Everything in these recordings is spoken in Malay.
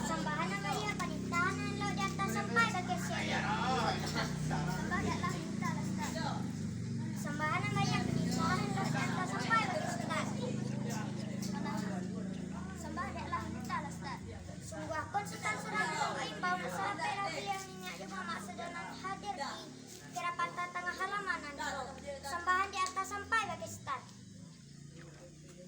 Sambahan ng Maria, panintahan lo di atas sampai bagi siya. Sambahlah minta lasta. Sambahan ng Maria, panintahan lo di atas sampai bagi siya. Sambahlah minta lasta. Sungguh akon sultan Surabaya ay bawa sampai lagi yang minyak juga masa dalam hadir di kerapatan tengah halaman nanti. Sambahan di atas sampai bagi siya.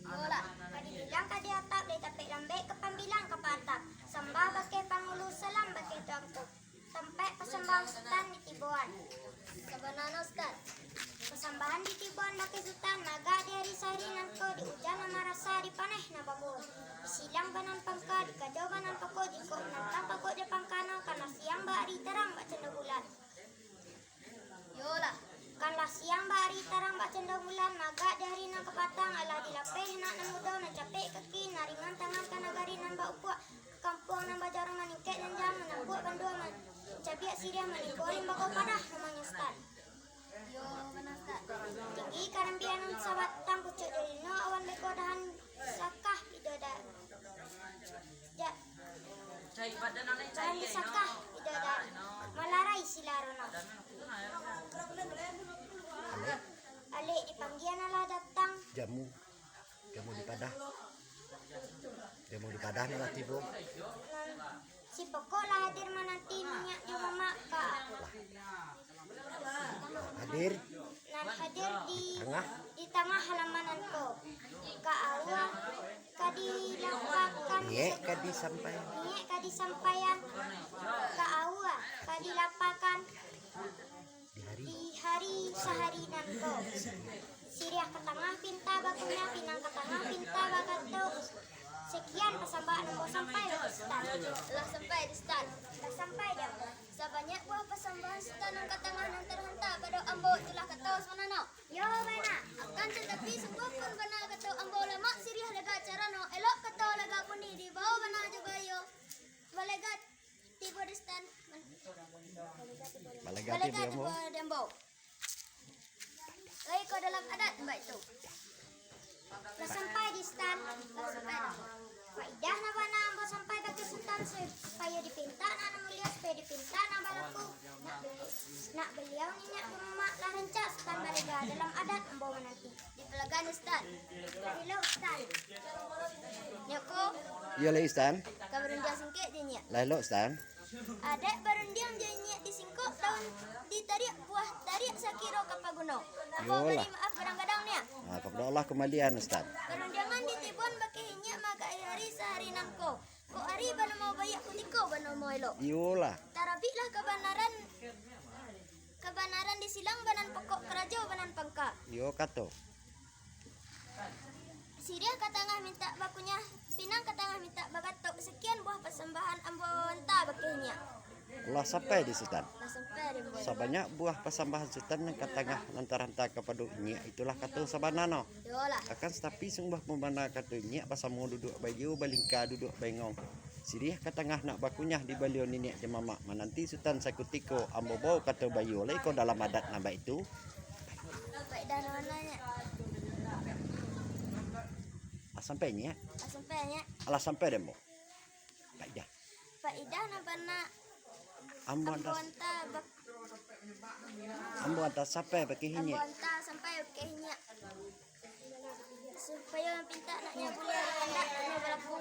Yola, kadi bilang kadi atap dari tapik lambe ke pambilang ke patap. Sambah pakai pangulu salam pakai tuangku. Sampai persembahan sultan di Tibuan. Sebenarnya Ustaz, persembahan di Tibuan pakai sultan naga di hari sehari nanko di hujan nama rasa di paneh na babur. Silang banan pangka di kajau banan pako di kok nantang pako di pangkano karena siang bari terang baca bulan. Yola, kanlah siang bari terang baca bulan naga di hari nang kepatang ala dilapeh nak namudau na capek kaki naringan tangan kanagari nan baupuak kampung nang bajarang maningket dan jam menambuk bandua man cabiak siria maningkolim bakau padah namanya Ustaz. Yo benar Ustaz. Tinggi karambian sahabat tang pucuk dari no awan bekodahan sakah bidoda. Ja. Jangan disakah bidoda. Malarai silarono. Ale dipanggian ala datang. Jamu di padah nih tibo. Si pokok lah hadir menanti minyak di mama kak. Hadir Hadir tengah di tengah halamanan ko. Ka awa kadilapakan. kadi sampai Minyak kadisampaian. Ka awa kadilapakan. Di hari seharian ko. Siriah ke tengah pinta bakunya pinang ke tengah pinta bagato. Sekian persembahan ambo sampai di Ustaz. Lah sampai di Ustaz. Lah sampai dah. Sebanyak buah persembahan Ustaz nang katengah nang terhantar pada ambo telah kata sebenarnya. Yo bana. Akan tetapi sebuah pun benar kata ambo lama siriah lega acara no. Elok kata lega pun di bawah benar juga yo. Balegat tiba di Ustaz. Balegat tiba di ambo. Kau dalam adat mbak itu. Lah sampai di stan, lah sampai dah. Faidah na bana ambo sampai bagi sultan supaya dipinta na mulia supaya dipinta na balaku. Nak beliau minyak rumah lah rencak stan balega dalam adat ambo menanti. Di pelagan stan. Hello stan. Nyoko. Iya lah Istan. Kabarundiang singkit dia nyak. Lah lo Istan. Adek barundiang dia nyak di singkok tahun di tariak buah tariak sakiro kapaguno. Apa beri maaf kadang-kadang nya. Nah, kepada Allah kembalian Ustaz. Barundiangan di Tibon bagi hinyak maka hari sehari nangko. Ko hari bana mau bayak kutiko bana mau elok. Iyalah. Tarabiklah kebenaran di silang banan pokok keraja banan pangka. Yo kato. Siria katangah minta bakunya pinang katangah minta bagatok sekian buah persembahan ambo enta bagi hinyak. Allah sampai di Sultan. Lah sampai dia boy. Sebanyak buah persembahan Sultan yang katengah lantar-lantar kepada ini itulah kata sabanano. Yolah. Akan tetapi sungguh pembana katanya pasal mau duduk bayu balingka duduk bengong. Sirih katengah nak bakunyah di balion ini jemamak menanti Sultan sakutiko ambo bau kata bayu oleh kau dalam adat nama itu. Baik dan warnanya. Sampainya. Sampainya. Alah sampai demo. Baik dah. Faidah na bana Ambo anta sampai pakai hinyak. Ambo anta sampai pakai hinyak. Supaya pinta naknya boleh hendak na berlaku.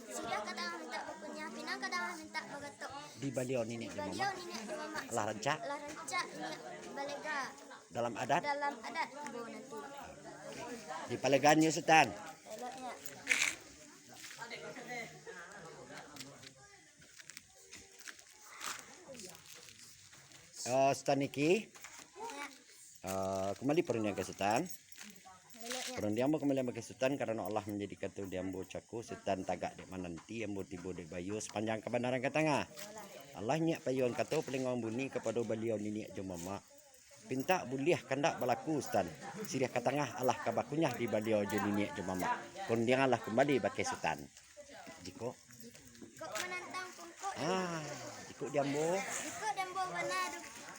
Sudah kata minta bukunya, pinang kata minta bagatok. Di balion ini di Beliau mama. ini di mama. Lah rancak Lah rancak ini balega dalam adat dalam adat bu nanti. di palegannya Sultan. Eloknya. Sultan niki Ya. kembali perundingan ke Sultan. Eloknya. Perundingan kembali ke Sultan karena Allah menjadikan tu diambo caku Sultan tagak dek mananti ambo tibo dek bayu sepanjang kebenaran ke tengah. Allah nyak payon kata paling orang bunyi kepada beliau ini jemama. Pinta buliah kandak balaku Sultan. Sirih ke tengah Allah kabakunyah di beliau jeni jemama. Perundingan Allah kembali bagi Sultan. Jiko Kok menantang pungkok. jiko diambo Jiko dan bawa benar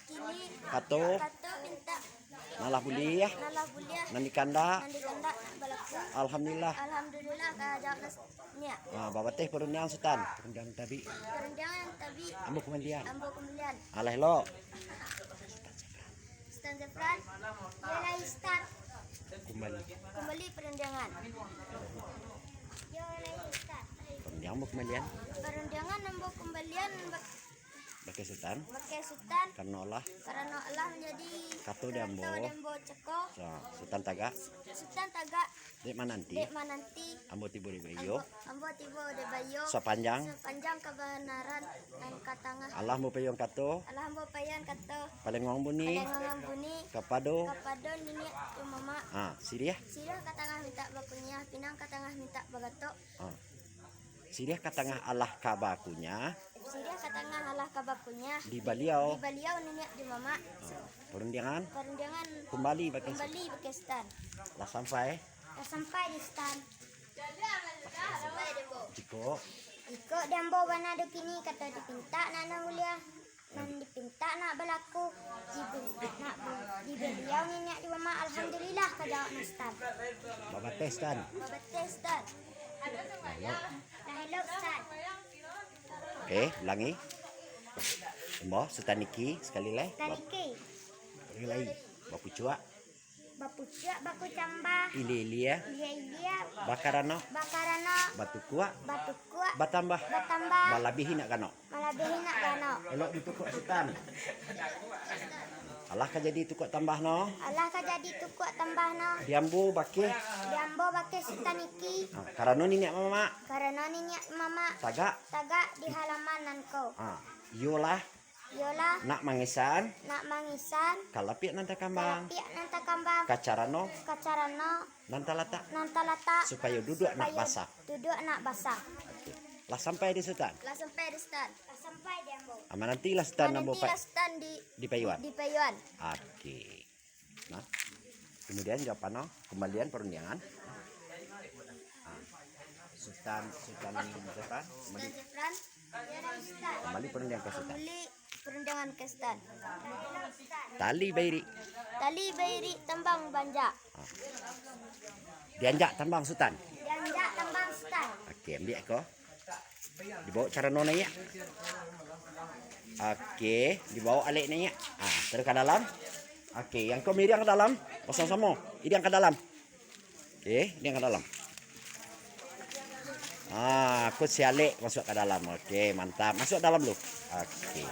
kini. kato Kata minta Nalah boleh ya. Nalah buliah. Nandi kanda. Nandi kandak nak balaku. Alhamdulillah. Alhamdulillah kajak nasnya. Babateh perundang Sultan. Perundang tabi. Perendangan tabi. Ambo kemandian. Ambo kemuliaan. Alah lo. Stan Zafran. Ialah start. Kembali. Perendangan. Ialah start. Perundang ambo kemandian. Perendangan ambo kembalian Bagai Sultan. pakai sultan Karena Allah. karena Allah menjadi Kato Dembo. Dembo Ceko. Sultan tagak. Sultan tagak Dek mananti. dek mananti. Ambo tibo di bayo. Ambo tiba de bayo. Sepanjang. Sepanjang kebenaran dan katangah. Allah mau payung kato. Allah ambo payan kata Paling ngong buni. padangan buni Kapado. kepada nini mama. Siriah. Sirah katangah minta bakunya, pinang katangah minta bagato. Siriah katangah Allah kabakunya. Sirah katangah Allah kabakunya. Di baliau. Di baliau nini di mama. Perundingan. Perendangan Kembali bagai kembali ke stan. lah sampai. Sampai di stan. Sampai Dembo. Jiko. Iko Dembo banado kini kata dipinta nak na mulia. Nan dipinta nak balaku. Di beliau nini di mama alhamdulillah kajawab na stan. Babateh Stan. Babateh stan. Hello stan. Oke, ulangi. Embo, Sultan Niki sekali leh. Taliki. Sekali lagi. Bapu cuak. Bapu cak baku cambah. Ilia. Iya Bakarano. bakarana Batu kuak. batu kuat Batambah. batambah Malabihin nak kano. malabehin nak kano. Elok ditukuk Sultan. Allah ka jadi tukuk tambah no. Allah ka jadi tukuk tambah no. Diambu bakih. Diambo pakai sultan iki. Karano ni niak mama. Karena ninya mama Tagak. tagak di halaman nanko. Yolah Yola nak mangisan. nak mangisan. Kalapik nanta kambang. Piak nanta kambang. Kacarano Kacarano nanta letak. nanta lata. Supaya duduk nak basah. Duduk nak basah. Lah sampai di Sultan. Lah sampai di stan. Lah sampai di ambo. Nanti lah Sultan nambo Nanti lah stan di Payuan. di Payuan. Oke. Nah, kemudian jawaban kembalian perundingan. Sultan siapa? Stan Zafran. Ya dah stan. Kembali perundingan ke Sultan. Beli perundangan ke stan. Tali bairi. Tali bairi tembang banja. Dianjak tambang Sultan. Dianjak tembang stan. Oke, ambil ko. Dibawa cara nona ya. Oke, dibawa alik ni ya. Terus ke dalam. Oke, yang kau miriang ke dalam. Pasang sama. Ini yang ke dalam. Oke, ini yang ke dalam. Aku si alik masuk ke dalam. Oke, mantap. Masuk dalam lu. Oke.